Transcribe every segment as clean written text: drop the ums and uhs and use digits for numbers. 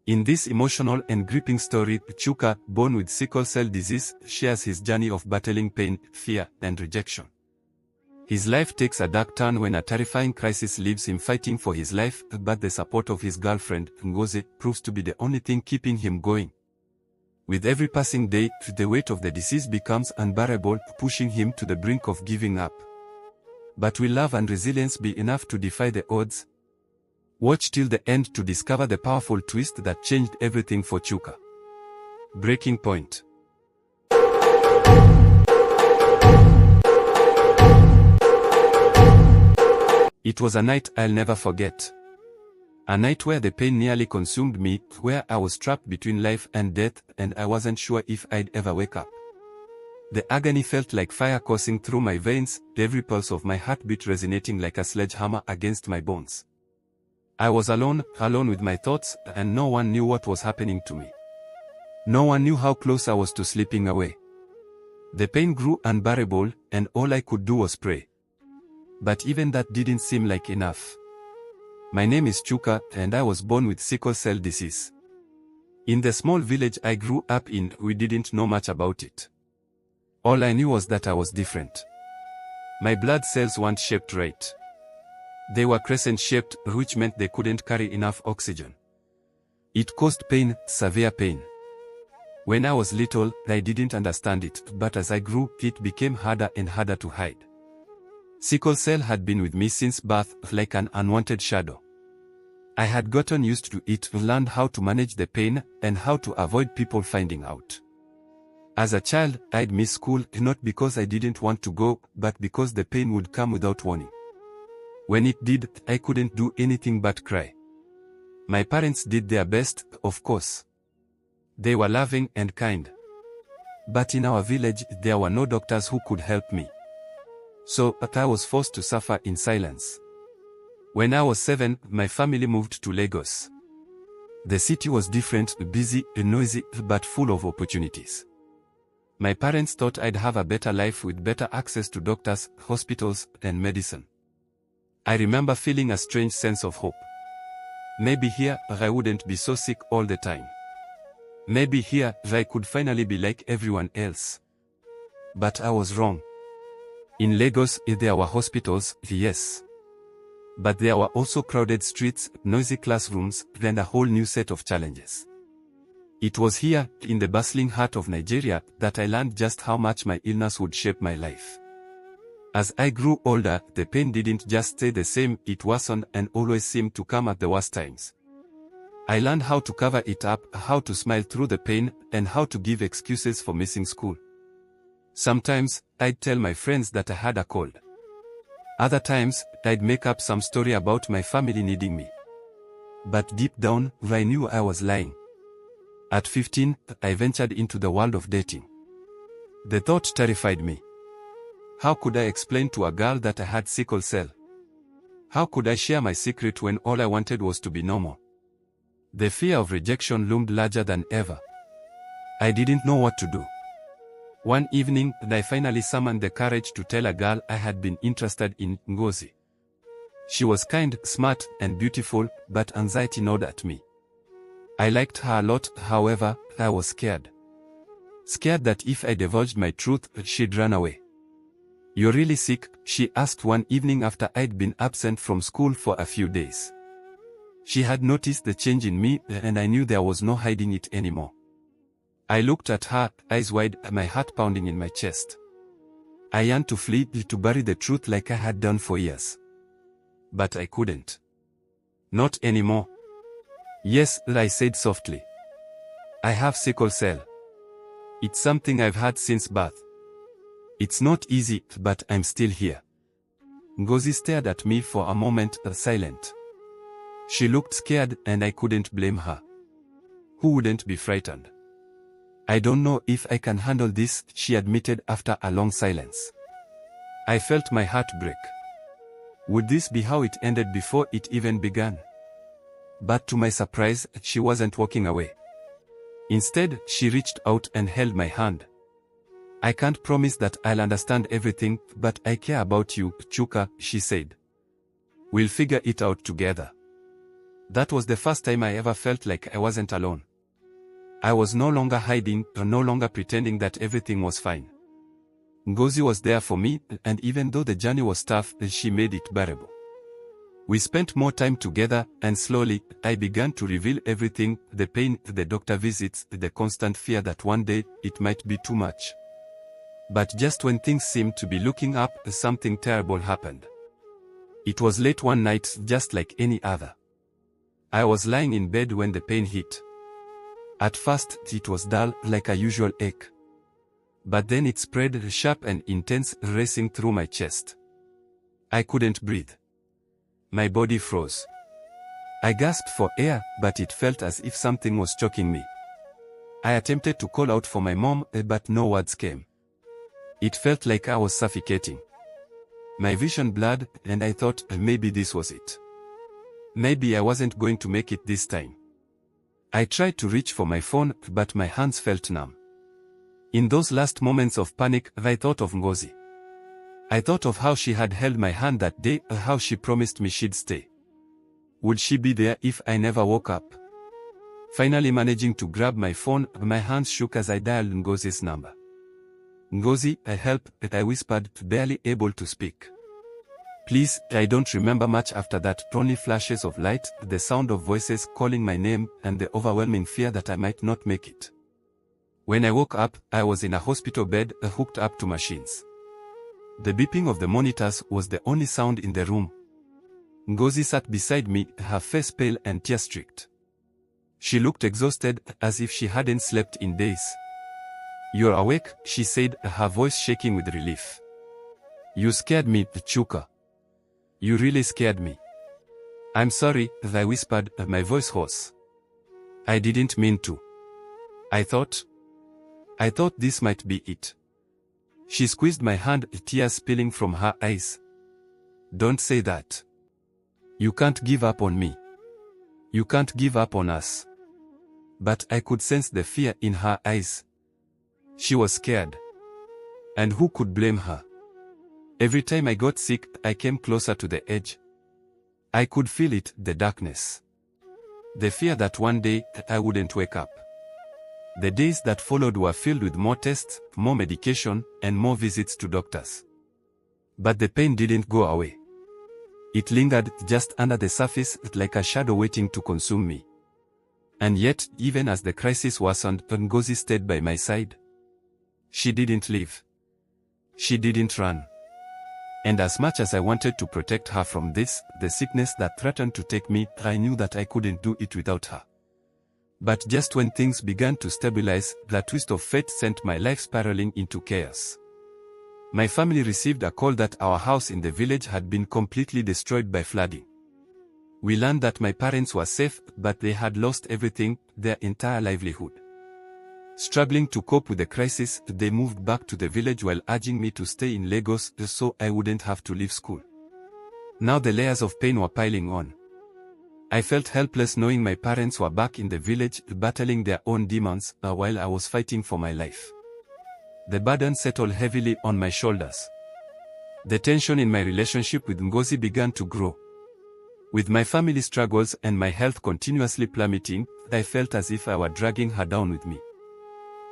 In this emotional and gripping story, Chuka, born with sickle cell disease, shares his journey of battling pain, fear, and rejection. His life takes a dark turn when a terrifying crisis leaves him fighting for his life, but the support of his girlfriend, Ngozi, proves to be the only thing keeping him going. With every passing day, the weight of the disease becomes unbearable, pushing him to the brink of giving up. But will love and resilience be enough to defy the odds? Watch till the end to discover the powerful twist that changed everything for Chuka. Breaking point. It was a night I'll never forget. A night where the pain nearly consumed me, where I was trapped between life and death, and I wasn't sure if I'd ever wake up. The agony felt like fire coursing through my veins, every pulse of my heartbeat resonating like a sledgehammer against my bones. I was alone with my thoughts, and no one knew what was happening to me. No one knew how close I was to slipping away. The pain grew unbearable, and all I could do was pray. But even that didn't seem like enough. My name is Chuka, and I was born with sickle cell disease. In the small village I grew up in, we didn't know much about it. All I knew was that I was different. My blood cells weren't shaped right. They were crescent-shaped, which meant they couldn't carry enough oxygen. It caused pain, severe pain. When I was little, I didn't understand it, but as I grew, it became harder and harder to hide. Sickle cell had been with me since birth, like an unwanted shadow. I had gotten used to it, learned how to manage the pain, and how to avoid people finding out. As a child, I'd miss school, not because I didn't want to go, but because the pain would come without warning. When it did, I couldn't do anything but cry. My parents did their best, of course. They were loving and kind. But in our village, there were no doctors who could help me. So, I was forced to suffer in silence. When I was 7, my family moved to Lagos. The city was different, busy, noisy, but full of opportunities. My parents thought I'd have a better life with better access to doctors, hospitals, and medicine. I remember feeling a strange sense of hope. Maybe here, I wouldn't be so sick all the time. Maybe here, I could finally be like everyone else. But I was wrong. In Lagos, there were hospitals, yes. But there were also crowded streets, noisy classrooms, and a whole new set of challenges. It was here, in the bustling heart of Nigeria, that I learned just how much my illness would shape my life. As I grew older, the pain didn't just stay the same, it worsened and always seemed to come at the worst times. I learned how to cover it up, how to smile through the pain, and how to give excuses for missing school. Sometimes, I'd tell my friends that I had a cold. Other times, I'd make up some story about my family needing me. But deep down, I knew I was lying. At 15, I ventured into the world of dating. The thought terrified me. How could I explain to a girl that I had sickle cell? How could I share my secret when all I wanted was to be normal? The fear of rejection loomed larger than ever. I didn't know what to do. One evening, I finally summoned the courage to tell a girl I had been interested in, Ngozi. She was kind, smart, and beautiful, but anxiety gnawed at me. I liked her a lot, however, I was scared. Scared that if I divulged my truth, she'd run away. "You're really sick?" she asked one evening after I'd been absent from school for a few days. She had noticed the change in me, and I knew there was no hiding it anymore. I looked at her, eyes wide, my heart pounding in my chest. I yearned to flee, to bury the truth like I had done for years. But I couldn't. Not anymore. "Yes," I said softly. "I have sickle cell. It's something I've had since birth. It's not easy, but I'm still here." Ngozi stared at me for a moment, silent. She looked scared, and I couldn't blame her. Who wouldn't be frightened? "I don't know if I can handle this," she admitted after a long silence. I felt my heart break. Would this be how it ended before it even began? But to my surprise, she wasn't walking away. Instead, she reached out and held my hand. "I can't promise that I'll understand everything, but I care about you, Chuka," she said. "We'll figure it out together." That was the first time I ever felt like I wasn't alone. I was no longer hiding, or no longer pretending that everything was fine. Ngozi was there for me, and even though the journey was tough, she made it bearable. We spent more time together, and slowly, I began to reveal everything, the pain, the doctor visits, the constant fear that one day, it might be too much. But just when things seemed to be looking up, something terrible happened. It was late one night, just like any other. I was lying in bed when the pain hit. At first, it was dull, like a usual ache. But then it spread, sharp and intense, racing through my chest. I couldn't breathe. My body froze. I gasped for air, but it felt as if something was choking me. I attempted to call out for my mom, but no words came. It felt like I was suffocating. My vision blurred, and I thought maybe this was it. Maybe I wasn't going to make it this time. I tried to reach for my phone, but my hands felt numb. In those last moments of panic, I thought of Ngozi. I thought of how she had held my hand that day, how she promised me she'd stay. Would she be there if I never woke up? Finally managing to grab my phone, my hands shook as I dialed Ngozi's number. "Ngozi, help," I whispered, barely able to speak. "Please," I don't remember much after that, only flashes of light, the sound of voices calling my name, and the overwhelming fear that I might not make it. When I woke up, I was in a hospital bed, hooked up to machines. The beeping of the monitors was the only sound in the room. Ngozi sat beside me, her face pale and tear-streaked. She looked exhausted, as if she hadn't slept in days. "You're awake," she said, her voice shaking with relief. "You scared me, Chuka. You really scared me." "I'm sorry," I whispered, my voice hoarse. "I didn't mean to. I thought this might be it." She squeezed my hand, tears spilling from her eyes. "Don't say that. You can't give up on me. You can't give up on us." But I could sense the fear in her eyes. She was scared. And who could blame her? Every time I got sick, I came closer to the edge. I could feel it, the darkness. The fear that one day, I wouldn't wake up. The days that followed were filled with more tests, more medication, and more visits to doctors. But the pain didn't go away. It lingered just under the surface, like a shadow waiting to consume me. And yet, even as the crisis worsened, Ngozi stayed by my side. She didn't leave. She didn't run. And as much as I wanted to protect her from this, the sickness that threatened to take me, I knew that I couldn't do it without her. But just when things began to stabilize, the twist of fate sent my life spiraling into chaos. My family received a call that our house in the village had been completely destroyed by flooding. We learned that my parents were safe, but they had lost everything, their entire livelihood. Struggling to cope with the crisis, they moved back to the village while urging me to stay in Lagos so I wouldn't have to leave school. Now the layers of pain were piling on. I felt helpless knowing my parents were back in the village, battling their own demons, while I was fighting for my life. The burden settled heavily on my shoulders. The tension in my relationship with Ngozi began to grow. With my family struggles and my health continuously plummeting, I felt as if I were dragging her down with me.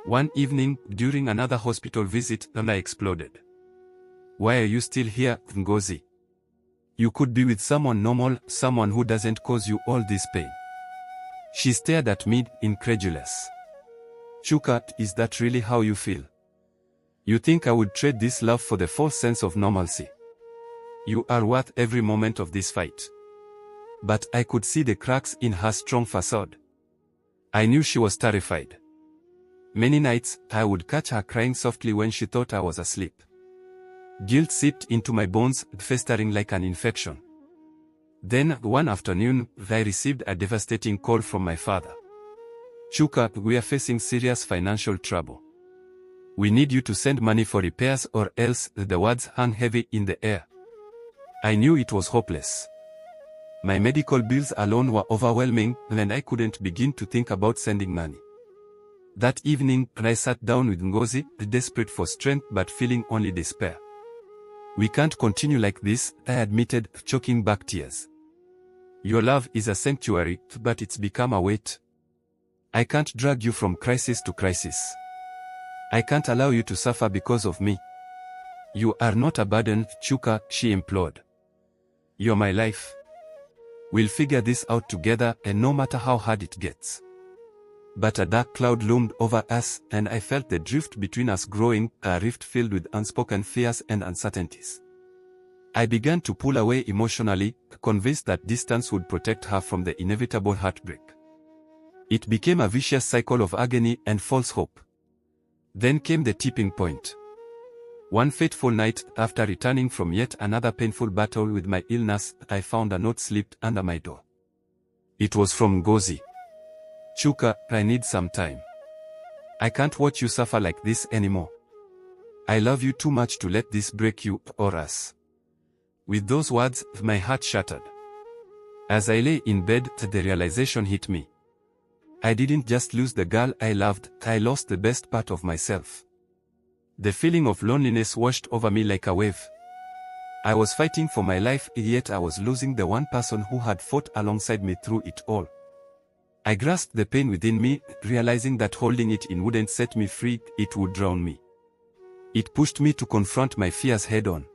One evening, during another hospital visit, I exploded. "Why are you still here, Ngozi? You could be with someone normal, someone who doesn't cause you all this pain." She stared at me, incredulous. "Chuka, is that really how you feel? You think I would trade this love for the false sense of normalcy? You are worth every moment of this fight." But I could see the cracks in her strong facade. I knew she was terrified. Many nights, I would catch her crying softly when she thought I was asleep. Guilt seeped into my bones, festering like an infection. Then, one afternoon, I received a devastating call from my father. "Chuka, we are facing serious financial trouble. We need you to send money for repairs or else," the words hung heavy in the air. I knew it was hopeless. My medical bills alone were overwhelming, and I couldn't begin to think about sending money. That evening, I sat down with Ngozi, desperate for strength but feeling only despair. "We can't continue like this," I admitted, choking back tears. Your love is a sanctuary, but it's become a weight. I can't drag you from crisis to crisis. I can't allow you to suffer because of me. You are not a burden, Chuka, she implored. You're my life. We'll figure this out together, and no matter how hard it gets. But a dark cloud loomed over us, and I felt the drift between us growing, a rift filled with unspoken fears and uncertainties. I began to pull away emotionally, convinced that distance would protect her from the inevitable heartbreak. It became a vicious cycle of agony and false hope. Then came the tipping point. One fateful night, after returning from yet another painful battle with my illness, I found a note slipped under my door. It was from Ngozi. Chuka, I need some time. I can't watch you suffer like this anymore. I love you too much to let this break you or us. With those words, my heart shattered. As I lay in bed, the realization hit me. I didn't just lose the girl I loved, I lost the best part of myself. The feeling of loneliness washed over me like a wave. I was fighting for my life, yet I was losing the one person who had fought alongside me through it all. I grasped the pain within me, realizing that holding it in wouldn't set me free, it would drown me. It pushed me to confront my fears head-on.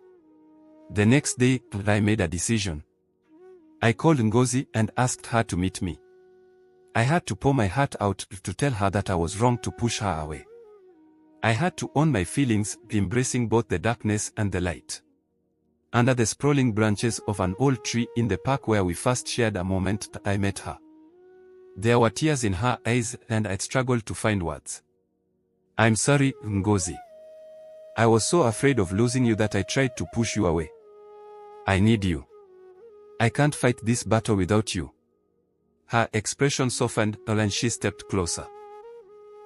The next day, I made a decision. I called Ngozi and asked her to meet me. I had to pour my heart out to tell her that I was wrong to push her away. I had to own my feelings, embracing both the darkness and the light. Under the sprawling branches of an old tree in the park where we first shared a moment, I met her. There were tears in her eyes, and I struggled to find words. I'm sorry, Ngozi. I was so afraid of losing you that I tried to push you away. I need you. I can't fight this battle without you. Her expression softened, and she stepped closer.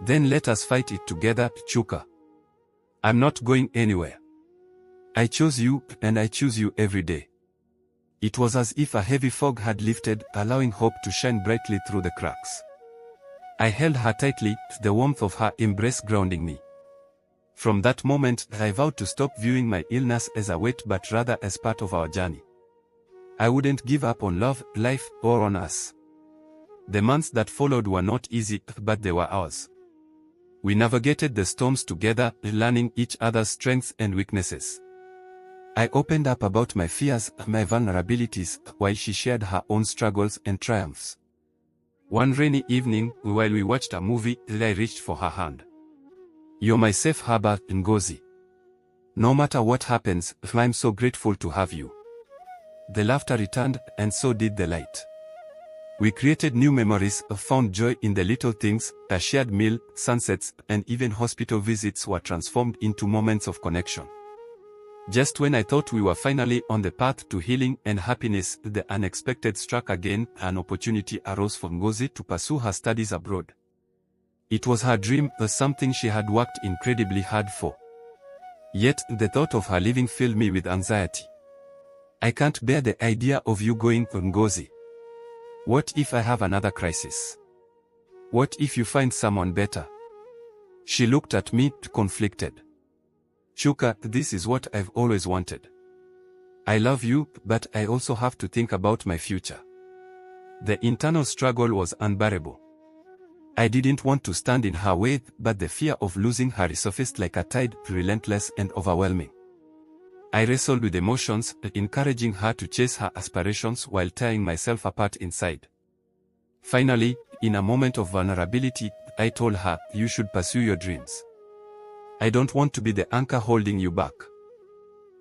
Then let us fight it together, Chuka. I'm not going anywhere. I chose you, and I choose you every day. It was as if a heavy fog had lifted, allowing hope to shine brightly through the cracks. I held her tightly, the warmth of her embrace grounding me. From that moment, I vowed to stop viewing my illness as a weight but rather as part of our journey. I wouldn't give up on love, life, or on us. The months that followed were not easy, but they were ours. We navigated the storms together, learning each other's strengths and weaknesses. I opened up about my fears, my vulnerabilities, while she shared her own struggles and triumphs. One rainy evening, while we watched a movie, I reached for her hand. You're my safe harbor, Ngozi. No matter what happens, I'm so grateful to have you. The laughter returned, and so did the light. We created new memories, found joy in the little things, a shared meal, sunsets, and even hospital visits were transformed into moments of connection. Just when I thought we were finally on the path to healing and happiness, the unexpected struck again. An opportunity arose for Ngozi to pursue her studies abroad. It was her dream, something she had worked incredibly hard for. Yet, the thought of her leaving filled me with anxiety. I can't bear the idea of you going, Ngozi. What if I have another crisis? What if you find someone better? She looked at me, conflicted. Chuka, this is what I've always wanted. I love you, but I also have to think about my future. The internal struggle was unbearable. I didn't want to stand in her way, but the fear of losing her resurfaced like a tide, relentless and overwhelming. I wrestled with emotions, encouraging her to chase her aspirations while tearing myself apart inside. Finally, in a moment of vulnerability, I told her, you should pursue your dreams. I don't want to be the anchor holding you back.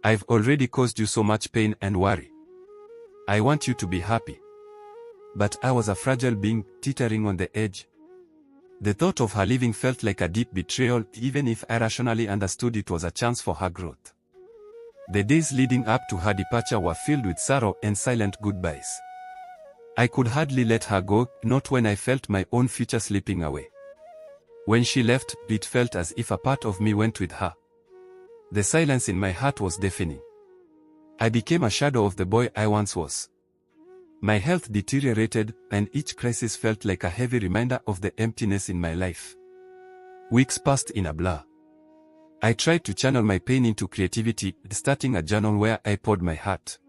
I've already caused you so much pain and worry. I want you to be happy. But I was a fragile being, teetering on the edge. The thought of her leaving felt like a deep betrayal, even if I rationally understood it was a chance for her growth. The days leading up to her departure were filled with sorrow and silent goodbyes. I could hardly let her go, not when I felt my own future slipping away. When she left, it felt as if a part of me went with her. The silence in my heart was deafening. I became a shadow of the boy I once was. My health deteriorated, and each crisis felt like a heavy reminder of the emptiness in my life. Weeks passed in a blur. I tried to channel my pain into creativity, starting a journal where I poured my heart.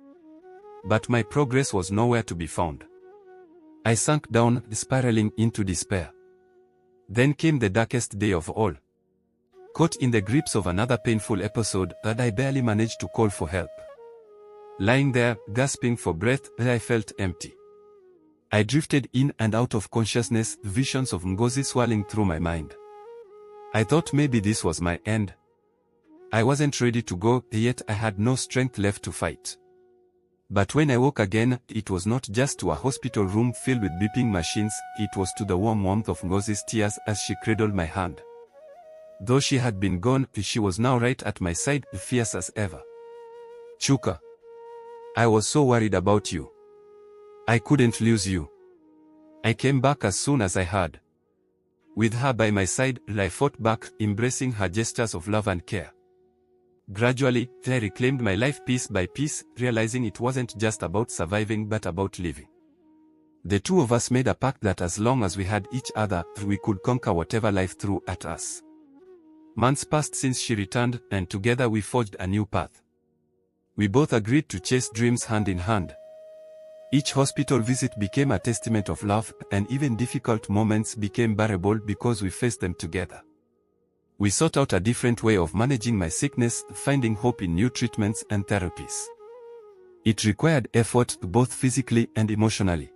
But my progress was nowhere to be found. I sank down, spiraling into despair. Then came the darkest day of all. Caught in the grips of another painful episode that I barely managed to call for help. Lying there, gasping for breath, I felt empty. I drifted in and out of consciousness, visions of Ngozi swirling through my mind. I thought maybe this was my end. I wasn't ready to go, yet I had no strength left to fight. But when I woke again, it was not just to a hospital room filled with beeping machines, it was to the warm warmth of Ngozi's tears as she cradled my hand. Though she had been gone, she was now right at my side, fierce as ever. Chuka. I was so worried about you. I couldn't lose you. I came back as soon as I heard. With her by my side, I fought back, embracing her gestures of love and care. Gradually, I reclaimed my life piece by piece, realizing it wasn't just about surviving but about living. The two of us made a pact that as long as we had each other, we could conquer whatever life threw at us. Months passed since she returned, and together we forged a new path. We both agreed to chase dreams hand in hand. Each hospital visit became a testament of love, and even difficult moments became bearable because we faced them together. We sought out a different way of managing my sickness, finding hope in new treatments and therapies. It required effort, both physically and emotionally.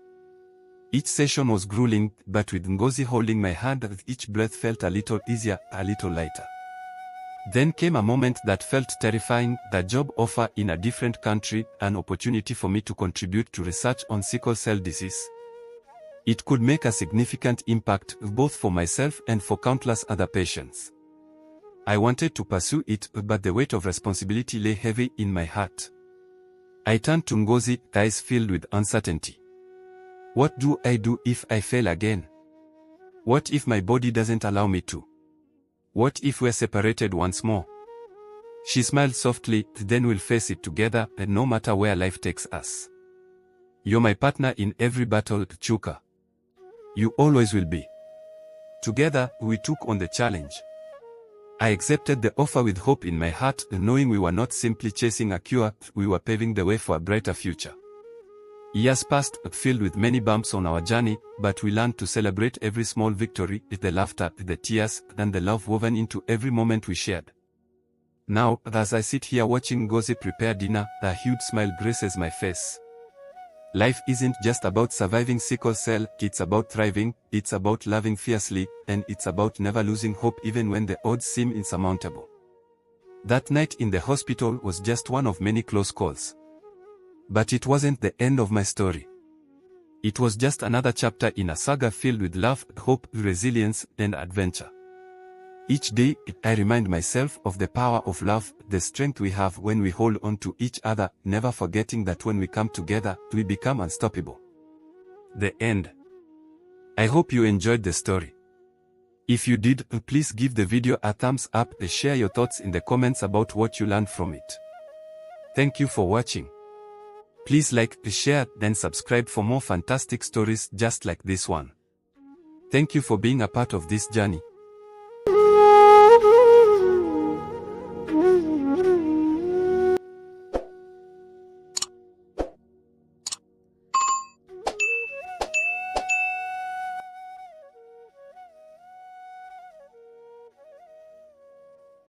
Each session was grueling, but with Ngozi holding my hand, each breath felt a little easier, a little lighter. Then came a moment that felt terrifying, the job offer in a different country, an opportunity for me to contribute to research on sickle cell disease. It could make a significant impact, both for myself and for countless other patients. I wanted to pursue it, but the weight of responsibility lay heavy in my heart. I turned to Ngozi, eyes filled with uncertainty. What do I do if I fail again? What if my body doesn't allow me to? What if we're separated once more? She smiled softly, then we'll face it together, and no matter where life takes us. You're my partner in every battle, Chuka. You always will be. Together, we took on the challenge. I accepted the offer with hope in my heart, knowing we were not simply chasing a cure, we were paving the way for a brighter future. Years passed, filled with many bumps on our journey, but we learned to celebrate every small victory, the laughter, the tears, and the love woven into every moment we shared. Now, as I sit here watching Ngozi prepare dinner, a huge smile graces my face. Life isn't just about surviving sickle cell, it's about thriving, it's about loving fiercely, and it's about never losing hope even when the odds seem insurmountable. That night in the hospital was just one of many close calls. But it wasn't the end of my story. It was just another chapter in a saga filled with love, hope, resilience, and adventure. Each day, I remind myself of the power of love, the strength we have when we hold on to each other, never forgetting that when we come together, we become unstoppable. The end. I hope you enjoyed the story. If you did, please give the video a thumbs up and share your thoughts in the comments about what you learned from it. Thank you for watching. Please like, share, then subscribe for more fantastic stories just like this one. Thank you for being a part of this journey.